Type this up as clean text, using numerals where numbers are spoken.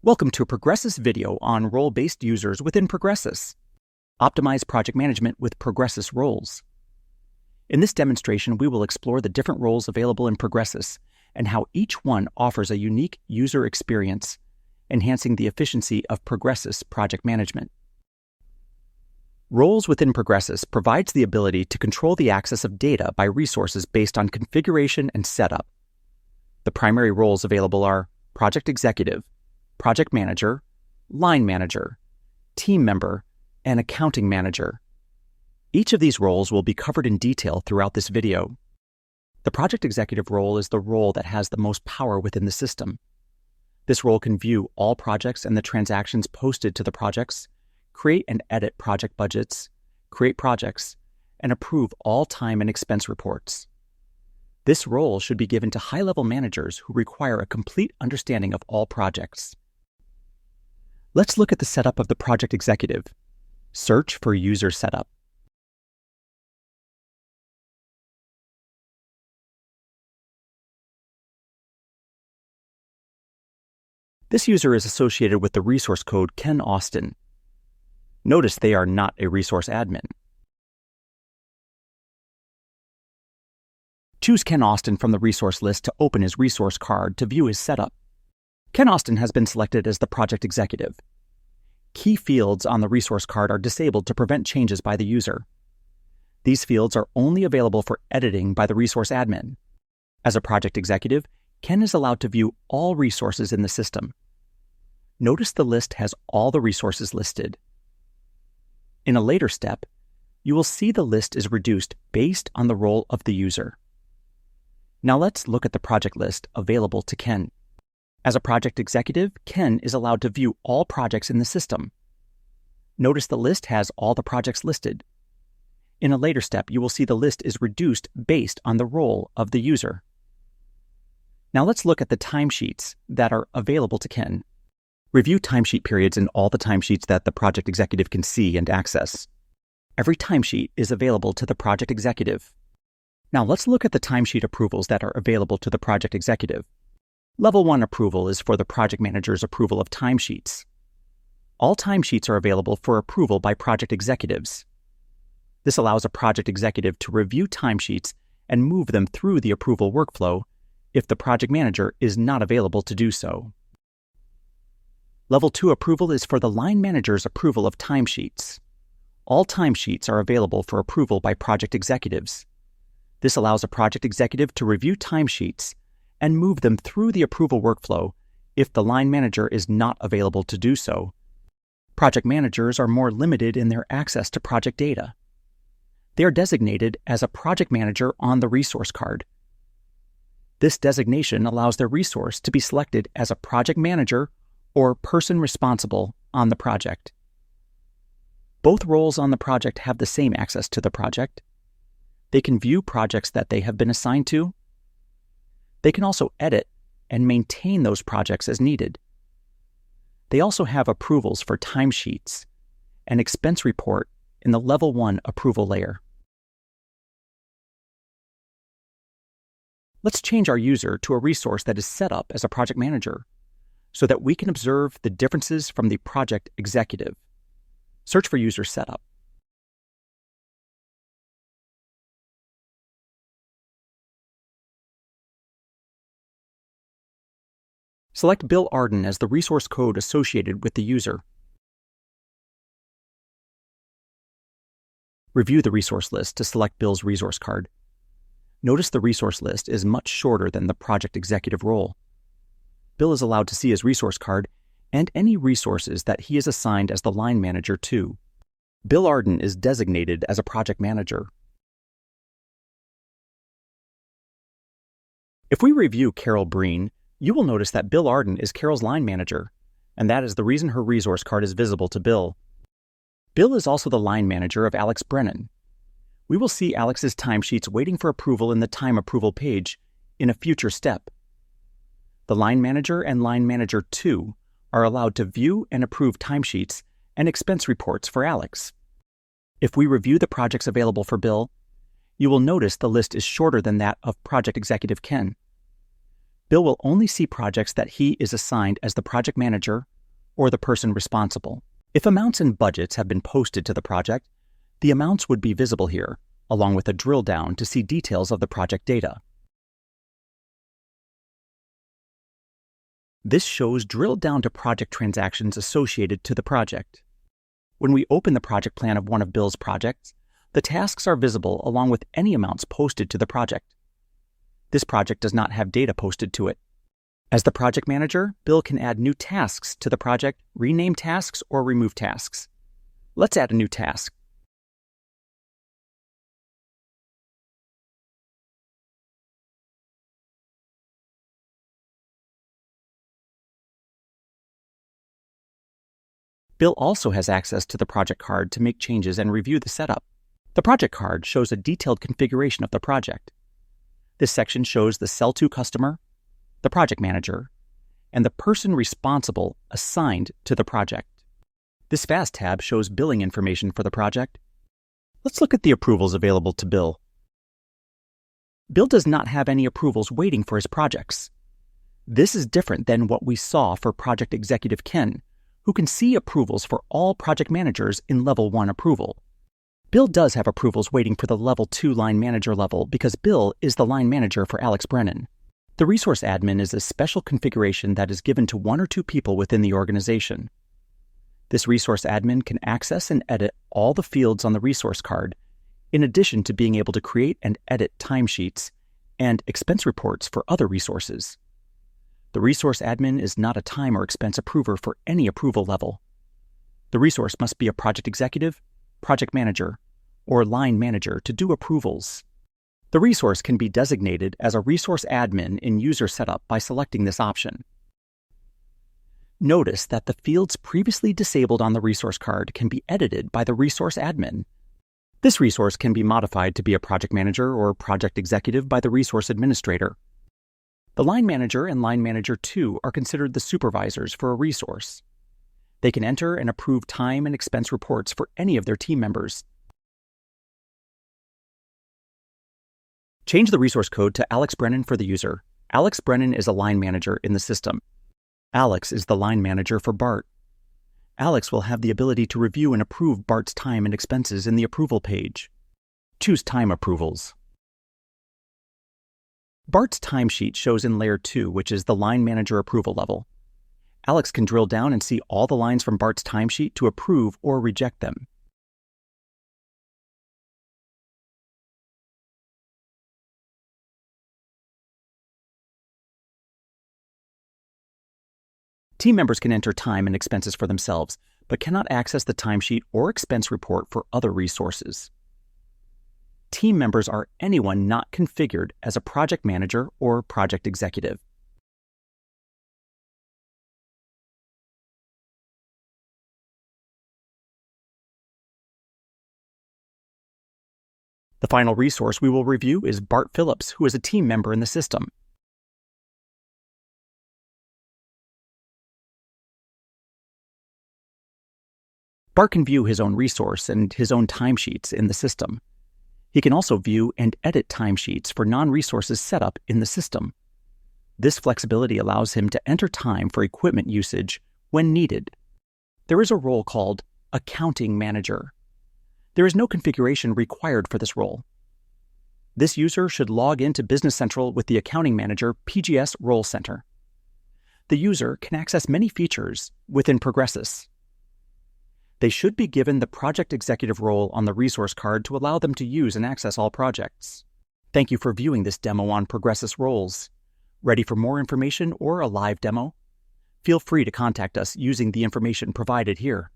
Welcome to a Progressus video on role-based users within Progressus. Optimize project management with Progressus Roles. In this demonstration, we will explore the different roles available in Progressus and how each one offers a unique user experience, enhancing the efficiency of Progressus project management. Roles within Progressus provides the ability to control the access of data by resources based on configuration and setup. The primary roles available are Project Executive, Project Manager, Line Manager, Team Member, and Accounting Manager. Each of these roles will be covered in detail throughout this video. The Project Executive role is the role that has the most power within the system. This role can view all projects and the transactions posted to the projects, create and edit project budgets, create projects, and approve all time and expense reports. This role should be given to high-level managers who require a complete understanding of all projects. Let's look at the setup of the Project Executive. Search for User Setup. This user is associated with the resource code Ken Austin. Notice they are not a resource admin. Choose Ken Austin from the resource list to open his resource card to view his setup. Ken Austin has been selected as the Project Executive. Key fields on the resource card are disabled to prevent changes by the user. These fields are only available for editing by the resource admin. As a Project Executive, Ken is allowed to view all resources in the system. Notice the list has all the resources listed. In a later step, you will see the list is reduced based on the role of the user. Now let's look at the project list available to Ken. As a project executive, Ken is allowed to view all projects in the system. Notice the list has all the projects listed. In a later step, you will see the list is reduced based on the role of the user. Now let's look at the timesheets that are available to Ken. Review timesheet periods in all the timesheets that the project executive can see and access. Every timesheet is available to the project executive. Now let's look at the timesheet approvals that are available to the project executive. Level 1 approval is for the project manager's approval of timesheets. All timesheets are available for approval by project executives. This allows a project executive to review timesheets and move them through the approval workflow if the project manager is not available to do so. Level 2 approval is for the line manager's approval of timesheets. All timesheets are available for approval by project executives. This allows a project executive to review timesheets and move them through the approval workflow if the line manager is not available to do so. Project managers are more limited in their access to project data. They are designated as a project manager on the resource card. This designation allows their resource to be selected as a project manager or person responsible on the project. Both roles on the project have the same access to the project. They can view projects that they have been assigned to. They can also edit and maintain those projects as needed. They also have approvals for timesheets and expense report in the Level 1 approval layer. Let's change our user to a resource that is set up as a project manager so that we can observe the differences from the project executive. Search for user setup. Select Bill Arden as the resource code associated with the user. Review the resource list to select Bill's resource card. Notice the resource list is much shorter than the project executive role. Bill is allowed to see his resource card and any resources that he is assigned as the line manager to. Bill Arden is designated as a project manager. If we review Carol Breen, you will notice that Bill Arden is Carol's line manager, and that is the reason her resource card is visible to Bill. Bill is also the line manager of Alex Brennan. We will see Alex's timesheets waiting for approval in the time approval page in a future step. The line manager and line manager 2 are allowed to view and approve timesheets and expense reports for Alex. If we review the projects available for Bill, you will notice the list is shorter than that of Project Executive Ken. Bill will only see projects that he is assigned as the project manager or the person responsible. If amounts and budgets have been posted to the project, the amounts would be visible here, along with a drill down to see details of the project data. This shows drilled down to project transactions associated to the project. When we open the project plan of one of Bill's projects, the tasks are visible along with any amounts posted to the project. This project does not have data posted to it. As the project manager, Bill can add new tasks to the project, rename tasks, or remove tasks. Let's add a new task. Bill also has access to the project card to make changes and review the setup. The project card shows a detailed configuration of the project. This section shows the Sell To customer, the project manager, and the person responsible assigned to the project. This Fast tab shows billing information for the project. Let's look at the approvals available to Bill. Bill does not have any approvals waiting for his projects. This is different than what we saw for Project Executive Ken, who can see approvals for all project managers in Level 1 approval. Bill does have approvals waiting for the Level 2 line manager level because Bill is the line manager for Alex Brennan. The resource admin is a special configuration that is given to one or two people within the organization. This resource admin can access and edit all the fields on the resource card, in addition to being able to create and edit timesheets and expense reports for other resources. The resource admin is not a time or expense approver for any approval level. The resource must be a project executive, project manager, or line manager to do approvals. The resource can be designated as a resource admin in user setup by selecting this option. Notice that the fields previously disabled on the resource card can be edited by the resource admin. This resource can be modified to be a project manager or project executive by the resource administrator. The line manager and line manager 2 are considered the supervisors for a resource. They can enter and approve time and expense reports for any of their team members. Change the resource code to Alex Brennan for the user. Alex Brennan is a line manager in the system. Alex is the line manager for Bart. Alex will have the ability to review and approve Bart's time and expenses in the approval page. Choose Time Approvals. Bart's timesheet shows in Layer 2, which is the line manager approval level. Alex can drill down and see all the lines from Bart's timesheet to approve or reject them. Team members can enter time and expenses for themselves, but cannot access the timesheet or expense report for other resources. Team members are anyone not configured as a project manager or project executive. The final resource we will review is Bart Phillips, who is a team member in the system. Bart can view his own resource and his own timesheets in the system. He can also view and edit timesheets for non-resources set up in the system. This flexibility allows him to enter time for equipment usage when needed. There is a role called Accounting Manager. There is no configuration required for this role. This user should log into Business Central with the Accounting Manager PGS Role Center. The user can access many features within Progressus. They should be given the project executive role on the resource card to allow them to use and access all projects. Thank you for viewing this demo on Progressus Roles. Ready for more information or a live demo? Feel free to contact us using the information provided here.